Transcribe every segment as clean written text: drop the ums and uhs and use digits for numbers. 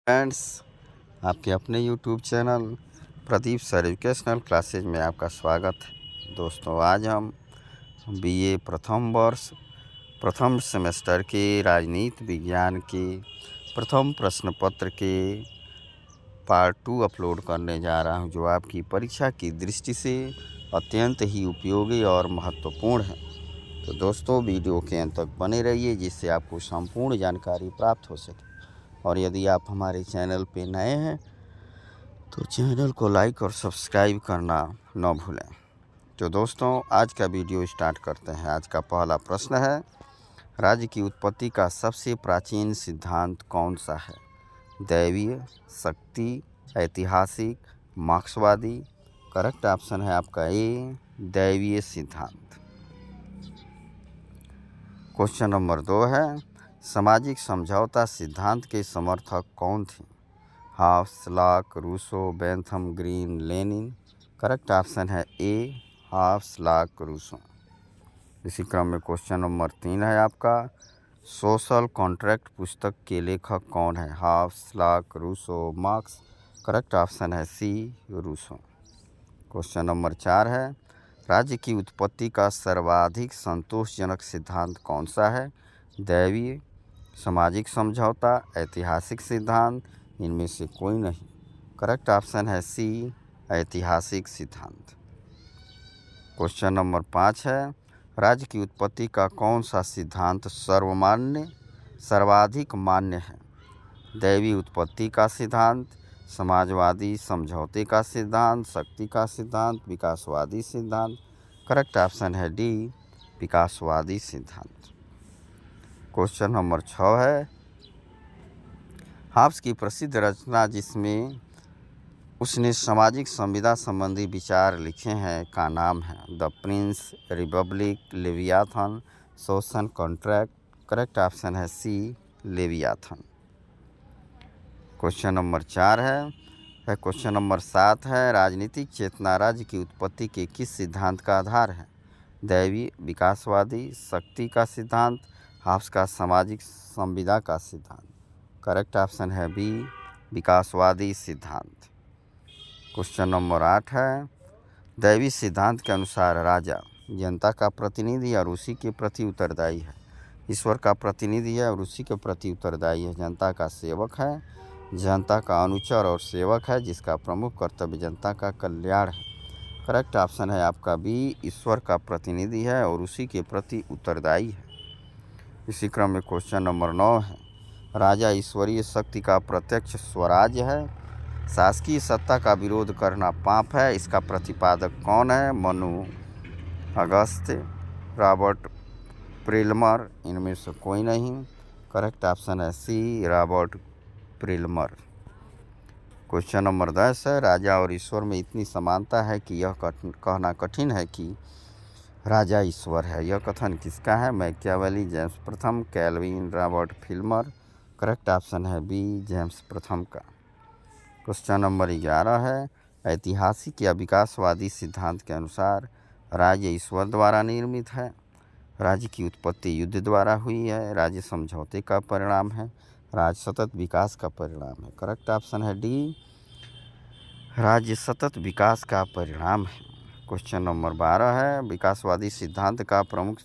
Friends, आपके अपने YouTube channel Pradeep sir educational classes में आपका स्वागत है। दोस्तों, आज हम बीए प्रथम वर्ष प्रथम सेमेस्टर के राजनीति विज्ञान के प्रथम प्रश्न पत्र के पार्ट 2 अपलोड करने जा रहा हूं, जो आपकी परीक्षा की दृष्टि से अत्यंत ही उपयोगी और महत्वपूर्ण है। तो दोस्तों, वीडियो के अंत तक बने रहिए, जिससे आपको संपूर्ण जानकारी प्राप्त हो सके। और यदि आप हमारे चैनल पे नए हैं तो चैनल को लाइक और सब्सक्राइब करना न भूलें। तो दोस्तों, आज का वीडियो स्टार्ट करते हैं। आज का पहला प्रश्न है, राज्य की उत्पत्ति का सबसे प्राचीन सिद्धांत कौन सा है? दैवीय, शक्ति, ऐतिहासिक, मार्क्सवादी। करेक्ट ऑप्शन है आपका ए, दैवीय सिद्धांत। क्वेश्चन नंबर 2 है, सामाजिक समझौता सिद्धांत के समर्थक कौन थे? Hobbes, Locke, Rousseau, Bentham, Green, Lenin. Correct option है ए, हाफ्स, लॉक, रूसो। इसी क्रम में क्वेश्चन नंबर 3 है आपका, सोशल कॉन्ट्रैक्ट पुस्तक के लेखक कौन है? Hobbes, Locke, Rousseau, Marx. Correct option है सी, रूसो। क्वेश्चन नंबर 4 है, राज्य की उत्पत्ति का सर्वाधिक संतोषजनक सिद्धांत कौन सा है? दैवीय, सामाजिक समझौता, ऐतिहासिक सिद्धांत, इनमें से कोई नहीं। करेक्ट ऑप्शन है सी, ऐतिहासिक सिद्धांत। क्वेश्चन नंबर 5 है, राज्य की उत्पत्ति का कौन सा सिद्धांत सर्वाधिक मान्य है? दैवीय उत्पत्ति का सिद्धांत, समाजवादी समझौते का सिद्धांत, शक्ति का सिद्धांत, विकासवादी सिद्धांत। करेक्ट ऑप्शन है डी, विकासवादी सिद्धांत। क्वेश्चन नंबर 6 है, हाब्स की प्रसिद्ध रचना जिसमें उसने सामाजिक संविदा संबंधी विचार लिखे हैं का नाम है? The Prince, Republic, Leviathan, social contract. Correct option है सी, लेवियाथन। क्वेश्चन नंबर 4 है क्वेश्चन नंबर 7 है, राजनीतिक चेतना राज्य की उत्पत्ति के किस सिद्धांत का आधार है? दैवीय, विकासवादी, शक्ति का सिद्धांत, हाब्स का सामाजिक संविदा का सिद्धांत। करेक्ट ऑप्शन है बी, विकासवादी सिद्धांत। क्वेश्चन नंबर 8 है, दैवीय सिद्धांत के अनुसार राजा जनता का प्रतिनिधि और उसी के प्रति उत्तरदायी है। ईश्वर का प्रतिनिधि है और उसी के प्रति उत्तरदायी है। जनता का सेवक है, जनता का अनुचर और सेवक है, जिसका प्रमुख कर्तव्य जनता का कल्याण है। करेक्ट ऑप्शन है आपका बी, ईश्वर का प्रतिनिधि है और उसी के प्रति उत्तरदायी है। इसी क्रम में क्वेश्चन नंबर 9 है, राजा ईश्वरीय शक्ति का प्रत्यक्ष स्वराज्य है। शासकीय सत्ता का विरोध करना पाप है। इसका प्रतिपादक कौन है? मनु, अगस्त्य, रॉबर्ट प्रिल्मर, इनमें से कोई नहीं। करेक्ट ऑप्शन है सी, रॉबर्ट प्रिल्मर। क्वेश्चन नंबर 10 है, राजा और ईश्वर में इतनी समानता है कि यह कहना कठिन है कि राजा ईश्वर है। यह कथन किसका है? मैकियावेली, जेम्स प्रथम, कैल्विन, रॉबर्ट प्रिल्मर। करेक्ट ऑप्शन है बी, जेम्स प्रथम का। क्वेश्चन नंबर 11 है, ऐतिहासिक या विकासवादी सिद्धांत के अनुसार राज्य ईश्वर द्वारा निर्मित है। राज्य की उत्पत्ति युद्ध द्वारा हुई है। राज्य समझौते का परिणाम है। राज्य सतत विकास का परिणाम है। करेक्ट ऑप्शन है डी, राज्य सतत विकास का परिणाम है। क्वेश्चन नंबर 12 है, विकासवादी सिद्धांत का प्रमुख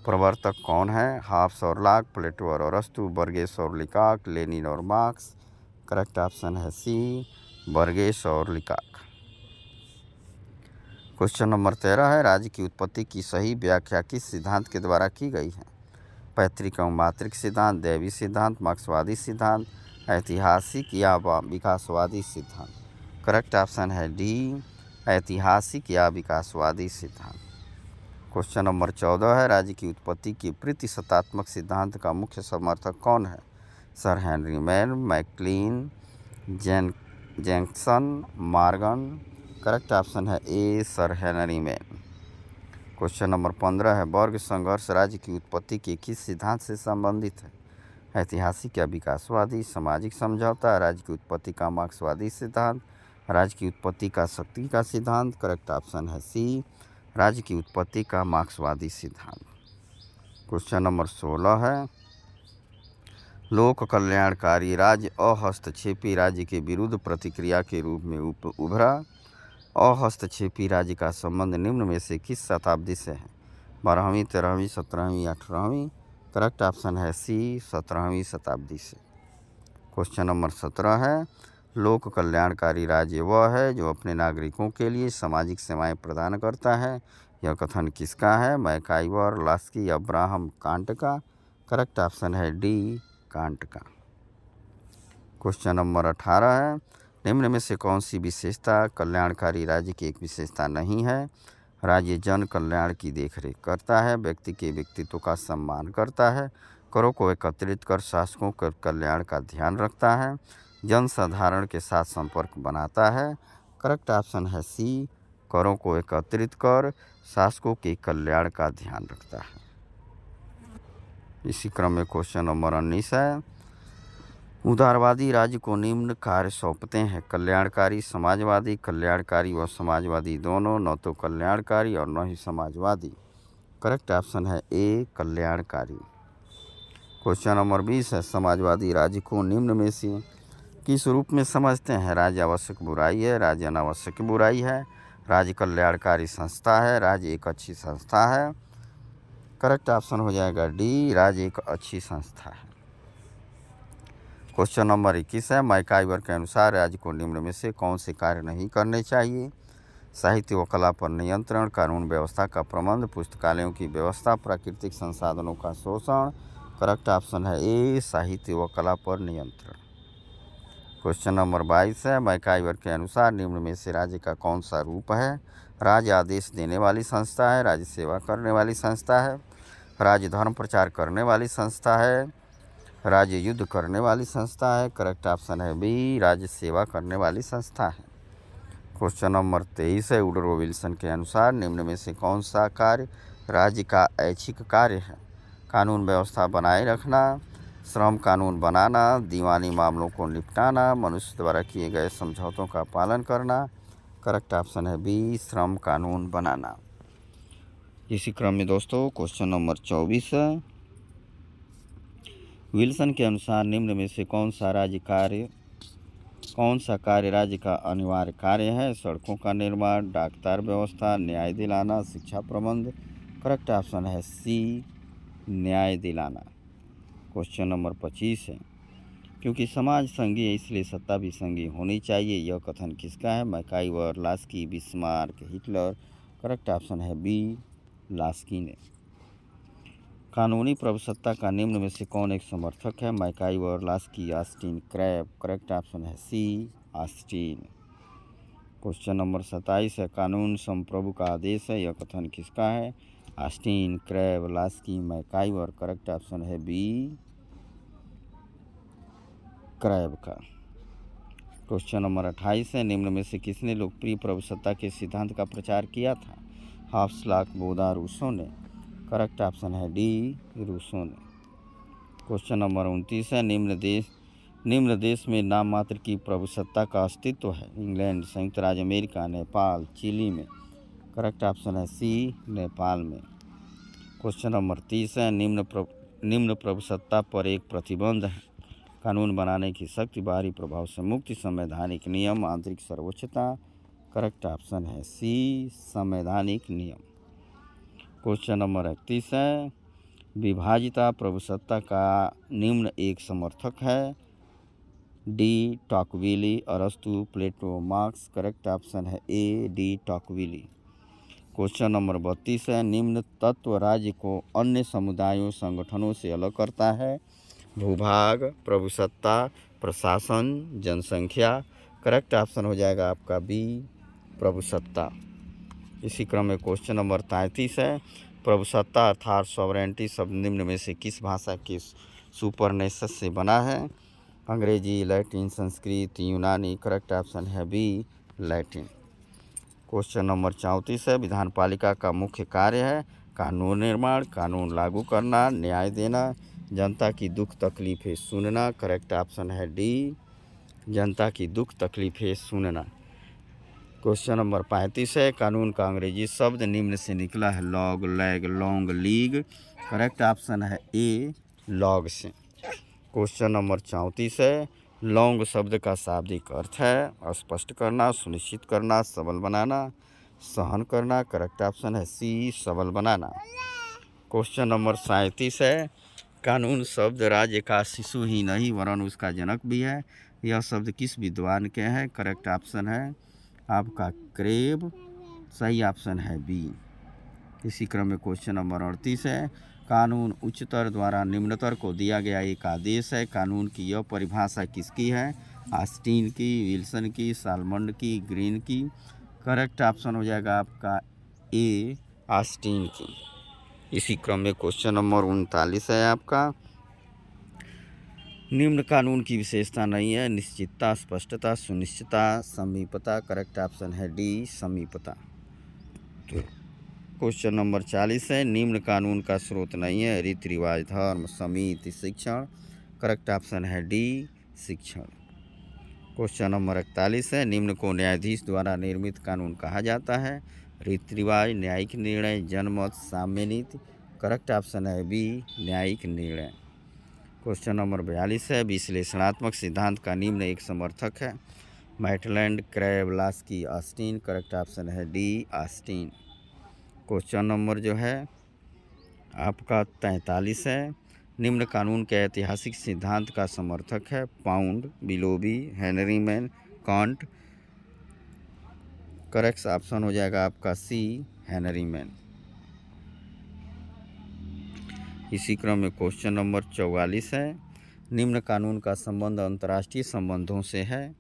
प्रवर्तक कौन है? हाब्स और लॉक, प्लेटो और अरस्तु, बर्गेस और लिकाक, लेनिन और मार्क्स। करेक्ट ऑप्शन है सी, बर्गेस और लिकाक। क्वेश्चन नंबर 13 है, राज्य की उत्पत्ति की सही व्याख्या किस सिद्धांत के द्वारा की गई है? पैतृक एवं मातृक सिद्धांत, दैवीय सिद्धांत, मार्क्सवादी सिद्धांत, ऐतिहासिक या विकासवादी सिद्धांत। करेक्ट ऑप्शन है डी, ऐतिहासिक या विकासवादी सिद्धांत। क्वेश्चन नंबर 14 है, राज्य की उत्पत्ति के प्रतिशतात्मक सिद्धांत का मुख्य समर्थक कौन है? Sir Henry Maine, McClean, Jackson, Morgan. Correct option है A, sir Henry Maine. Question number 15 है, वर्ग संघर्ष राज्य की उत्पत्ति के किस सिद्धांत से संबंधित है? ऐतिहासिक या विकासवादी, सामाजिक समझौता, राज्य की उत्पत्ति का मार्क्सवादी सिद्धांत, राज्य की उत्पत्ति का शक्ति का सिद्धांत। करेक्ट ऑप्शन है सी, राज्य की उत्पत्ति का मार्क्सवादी सिद्धांत। क्वेश्चन नंबर 16 है, लोक कल्याणकारी राज्य अहस्तक्षेपी राज्य के विरुद्ध प्रतिक्रिया के रूप में उभरा। अहस्तक्षेपी राज्य का संबंध निम्न में से किस शताब्दी से है? 12वीं, 13वीं, 17वीं, 18वीं। करेक्ट ऑप्शन है सी, 17वीं शताब्दी से। क्वेश्चन नंबर 17 है, लोक कल्याणकारी राज्य वह है जो अपने नागरिकों के लिए सामाजिक सेवाएं प्रदान करता है। यह कथन किसका है? मैकाइवर, लास्की, अब्राहम कांट का। करेक्ट ऑप्शन है डी, कांट का। क्वेश्चन नंबर 18 है, निम्न में से कौन सी विशेषता कल्याणकारी राज्य की एक विशेषता नहीं है? राज्य जन कल्याण की देखरेख करता है, व्यक्ति के व्यक्तित्व का सम्मान करता है, करों को एकत्रित कर शासकों के कल्याण का ध्यान रखता है, जन साधारण के साथ संपर्क बनाता है। करेक्ट ऑप्शन है सी, करों को एकत्रित कर शासकों के कल्याण का ध्यान रखता है। इसी क्रम में क्वेश्चन नंबर 19 है, उदारवादी राज्य को निम्न कार्य सौंपते हैं। कल्याणकारी, समाजवादी, कल्याणकारी व समाजवादी दोनों, न तो कल्याणकारी और न ही समाजवादी। करेक्ट ऑप्शन है ए, कल्याणकारी। क्वेश्चन नंबर 20 है, समाजवादी राज्य को निम्न में से किस रूप में समझते हैं? राज्य आवश्यक बुराई है, राज्य अनावश्यक बुराई है, राज्य कल्याणकारी संस्था है, राज्य एक अच्छी संस्था है। करेक्ट ऑप्शन हो जाएगा डी, राज्य एक अच्छी संस्था है। क्वेश्चन नंबर 21 है, मैकाइवर के अनुसार राज्य को निम्न में से कौन से कार्य नहीं करने चाहिए? साहित्य व कला पर नियंत्रण, कानून व्यवस्था का प्रबंध, पुस्तकालयों की व्यवस्था, प्राकृतिक संसाधनों का शोषण। करेक्ट ऑप्शन है ए, साहित्य व कला पर नियंत्रण। क्वेश्चन नंबर 22 है, मैकाइवर के अनुसार निम्न में से राज्य का कौन सा रूप है? राज्य आदेश देने वाली संस्था है, राज्य सेवा करने वाली संस्था है, राज्य धर्म प्रचार करने वाली संस्था है, राज्य युद्ध करने वाली संस्था है। करेक्ट ऑप्शन है बी, राज्य सेवा करने वाली संस्था है। क्वेश्चन नंबर 23 है, वुडरो विल्सन के अनुसार निम्न में से कौन सा कार्य राज्य का ऐच्छिक कार्य है? कानून व्यवस्था बनाए रखना, श्रम कानून बनाना, दीवानी मामलों को निपटाना, मनुष्य द्वारा किए गए समझौतों का पालन करना। करेक्ट ऑप्शन है बी, श्रम कानून बनाना। इसी क्रम में दोस्तों क्वेश्चन नंबर 24 है, विल्सन के अनुसार निम्न में से कौन सा कार्य राज्य का अनिवार्य कार्य है? सड़कों का निर्माण, डाकतार व्यवस्था, न्याय दिलाना, शिक्षा प्रबंध। करेक्ट ऑप्शन है सी, न्याय दिलाना। क्वेश्चन नंबर 25 है, क्योंकि समाज संघीय इसलिए सत्ता भी संघीय होनी चाहिए। यह कथन किसका है? MacIver, Laski, Bismarck, Hitler. Correct option है बी, लास्की ने। कानूनी प्रभुसत्ता का निम्न में से कौन एक समर्थक है? MacIver, Laski, Austin, crab. Correct option है सी, ऑस्टिन। क्वेश्चन नंबर 27 है, कानून संप्रभु का आदेश है। यह कथन किसका है? Austin, crab, Laski, MacIver. Correct option है बी, क्रैब का। क्वेश्चन नंबर 28 है, निम्न में से किसने लोकप्रिय प्रभुसत्ता के सिद्धांत का प्रचार किया था? हॉब्स, लॉक, बोधा, रूसो ने। करेक्ट ऑप्शन है डी, रूसो ने। क्वेश्चन नंबर 29 है, निम्न देश में नाम मात्र की प्रभुसत्ता का अस्तित्व है? इंग्लैंड, संयुक्त राज्य अमेरिका, नेपाल, चिली में। करेक्ट ऑप्शन है सी, नेपाल में। क्वेश्चन नंबर 30 है, निम्न प्रभुसत्ता पर एक प्रतिबंध है? कानून बनाने की शक्ति, बाहरी प्रभाव से मुक्ति, संवैधानिक नियम, आंतरिक सर्वोच्चता। करेक्ट ऑप्शन है सी, संवैधानिक नियम। क्वेश्चन नंबर 31 है, विभाजिता प्रभुसत्ता का निम्न एक समर्थक है? डी, टॉकविली, अरस्तु, प्लेटो, मार्क्स। करेक्ट ऑप्शन है ए, डी, टॉकविली। क्वेश्चन नंबर 32 है, निम्न तत्व राज्य को अन्य समुदायों संगठनों से अलग करता है? भूभाग, प्रभुसत्ता, प्रशासन, जनसंख्या। करेक्ट ऑप्शन हो जाएगा आपका बी, प्रभुसत्ता। इसी क्रम में क्वेश्चन नंबर 33 है, प्रभुसत्ता अर्थात सॉवरेंटी शब्द निम्न में से किस भाषा के सुपरनेसेस से बना है? अंग्रेजी, लैटिन, संस्कृत, यूनानी। करेक्ट ऑप्शन है बी, लैटिन। क्वेश्चन नंबर 34 है, विधानपालिका का मुख्य कार्य है? कानून निर्माण, कानून लागू करना, न्याय देना, जनता की दुख तकलीफ़ें सुनना। करेक्ट ऑप्शन है डी, जनता की दुख तकलीफ़ें सुनना। क्वेश्चन नंबर 35 है, कानून का अंग्रेजी शब्द निम्न से निकला है? Log, lag, long, league. Correct option है ए, लॉग से। क्वेश्चन नंबर 34 है, लौंग शब्द का शाब्दिक अर्थ है स्पष्ट करना, सुनिश्चित करना, सबल बनाना, सहन करना। करेक्ट ऑप्शन है सी, सबल बनाना। क्वेश्चन नंबर 37 है, कानून शब्द राज्य का शिशु ही नहीं वरन उसका जनक भी है, यह शब्द किस विद्वान के हैं? करेक्ट ऑप्शन है आपका क्रेब, सही ऑप्शन है बी। इसी क्रम में क्वेश्चन नंबर 38 है, कानून उच्चतर द्वारा निम्नतर को दिया गया एक आदेश है, कानून की यह परिभाषा किसकी है? ऑस्टिन की, विल्सन की, सालमंड की, ग्रीन की। करेक्ट ऑप्शन हो जाएगा आपका ए, ऑस्टिन की। इसी क्रम में क्वेश्चन नंबर 39 है आपका, निम्न कानून की विशेषता नहीं है? निश्चितता, स्पष्टता, सुनिश्चितता, समीपता। करेक्ट ऑप्शन है डी, समीपता। क्वेश्चन नंबर 40 है, निम्न कानून का स्रोत नहीं है? रीति रिवाज, धर्म, समिति, शिक्षण। करेक्ट ऑप्शन है डी, शिक्षण। क्वेश्चन नंबर 41 है, निम्न को न्यायाधीश द्वारा निर्मित कानून कहा जाता है? रीति रिवाज, न्यायिक निर्णय, जनमत, साम्य नीति। करेक्ट ऑप्शन है बी, न्यायिक निर्णय। क्वेश्चन नंबर 42 है, विश्लेषणात्मक सिद्धांत का निम्न एक समर्थक है? मैटलैंड, क्रेवलास्की, ऑस्टिन। करेक्ट ऑप्शन है डी, ऑस्टिन। क्वेश्चन नंबर जो है आपका 43 है, निम्न कानून के ऐतिहासिक सिद्धांत का समर्थक है? Pound, Willoughby, Henry Maine, Kant. Correct option हो जाएगा आपका सी, हेनरी मैन। इसी क्रम में क्वेश्चन नंबर 44 है, निम्न कानून का संबंध अंतर्राष्ट्रीय संबंधों से है?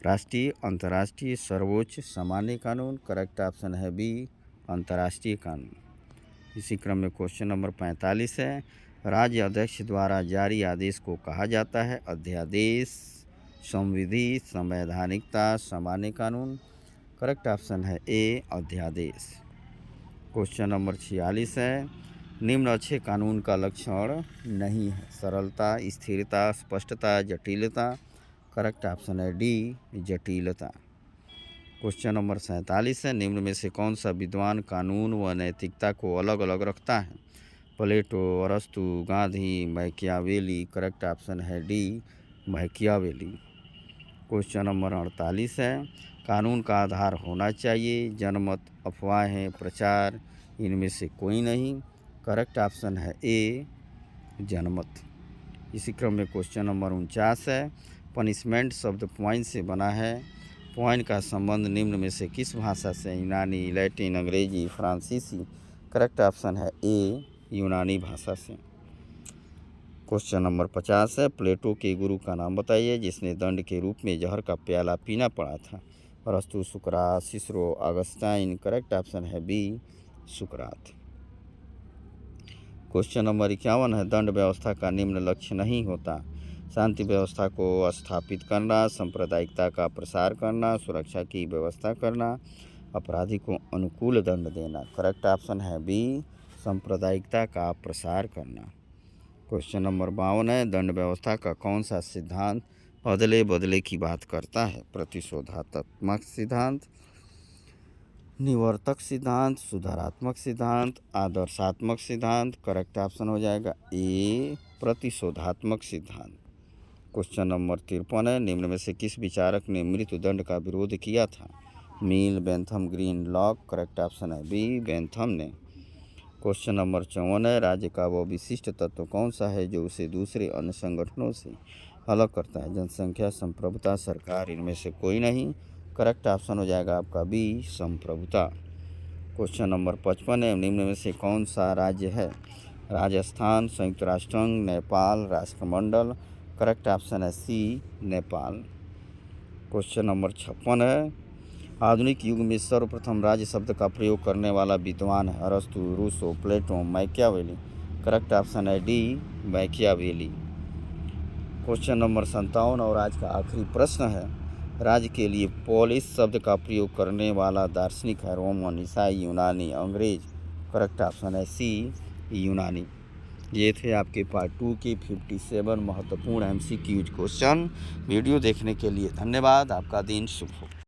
राष्ट्रीय, अंतर्राष्ट्रीय, सर्वोच्च, सामान्य कानून। करेक्ट ऑप्शन है बी, अंतर्राष्ट्रीय कानून। इसी क्रम में क्वेश्चन नंबर 45 है, राज्य अध्यक्ष द्वारा जारी आदेश को कहा जाता है? अध्यादेश, संविधि, संवैधानिकता, सामान्य कानून। करेक्ट ऑप्शन है ए, अध्यादेश। क्वेश्चन नंबर 46 है, निम्न अच्छे कानून का लक्षण नहीं है? सरलता, स्थिरता, स्पष्टता, जटिलता। करेक्ट ऑप्शन है डी, जटिलता। क्वेश्चन नंबर 47 है, निम्न में से कौन सा विद्वान कानून व नैतिकता को अलग अलग रखता है? प्लेटो, अरस्तु, गांधी, मैकियावेली। करेक्ट ऑप्शन है डी, मैकियावेली। क्वेश्चन नंबर 48 है, कानून का आधार होना चाहिए? जनमत, अफवाहें, प्रचार, इनमें से कोई नहीं। करेक्ट ऑप्शन है ए, जनमत। इसी क्रम में क्वेश्चन नंबर 49 है, पनिशमेंट शब्द पॉइंट से बना है? पॉइंट का संबंध निम्न में से किस भाषा से? यूनानी, लैटिन, अंग्रेजी, फ्रांसीसी। करेक्ट ऑप्शन है ए, यूनानी भाषा से। क्वेश्चन नंबर 50 है, प्लेटो के गुरु का नाम बताइए जिसने दंड के रूप में जहर का प्याला पीना पड़ा था? अरस्तु, सुकरात, सिसरो, अगस्टाइन। करेक्ट ऑप्शन है बी, सुकरात। क्वेश्चन नंबर 51 है, दंड व्यवस्था का निम्न लक्ष्य नहीं होता? शांति व्यवस्था को स्थापित करना, सांप्रदायिकता का प्रसार करना, सुरक्षा की व्यवस्था करना, अपराधी को अनुकूल दंड देना। करेक्ट ऑप्शन है बी, सांप्रदायिकता का प्रसार करना। क्वेश्चन नंबर 52 है, दंड व्यवस्था का कौन सा सिद्धांत अदले बदले की बात करता है? प्रतिशोधात्मक सिद्धांत, निवर्तक सिद्धांत, सुधारात्मक सिद्धांत, आदर्शात्मक सिद्धांत। करेक्ट ऑप्शन हो जाएगा ए, प्रतिशोधात्मक सिद्धांत। क्वेश्चन नंबर 53 है, निम्न में से किस विचारक ने मृत्युदंड का विरोध किया था? Mill, Bentham, Green, Locke. Correct option है बी, बेंथम ने। क्वेश्चन नंबर 54 है, राज्य का वो विशिष्ट तत्व कौन सा है जो उसे दूसरे अन्य संगठनों से अलग करता है? जनसंख्या, संप्रभुता, सरकार। इनमें से कोई नहीं। करेक्ट ऑप्शन हो जाएगा आपका बी, संप्रभुता। क्वेश्चन नंबर 55 है, निम्न में से कौन सा राज्य है? राजस्थान, संयुक्त राष्ट्र संघ, नेपाल, राष्ट्रमंडल। करेक्ट ऑप्शन है सी, नेपाल। क्वेश्चन नंबर 56 है, आधुनिक युग में सर्वप्रथम राज्य शब्द का प्रयोग करने वाला विद्वान है? अरस्तु, रूसो, प्लेटो, मैकियावेली। करेक्ट ऑप्शन है डी, मैकियावेली। क्वेश्चन नंबर 57 और आज का आखिरी प्रश्न है, राज्य के लिए पोलिस शब्द का प्रयोग करने वाला दार्शनिक है? रोमन, ईसाई, यूनानी, अंग्रेज। करेक्ट ऑप्शन है सी, यूनानी। ये थे आपके पार्ट 2 के 57 महत्वपूर्ण MCQ क्वेश्चन। वीडियो देखने के लिए धन्यवाद। आपका दिन शुभ हो।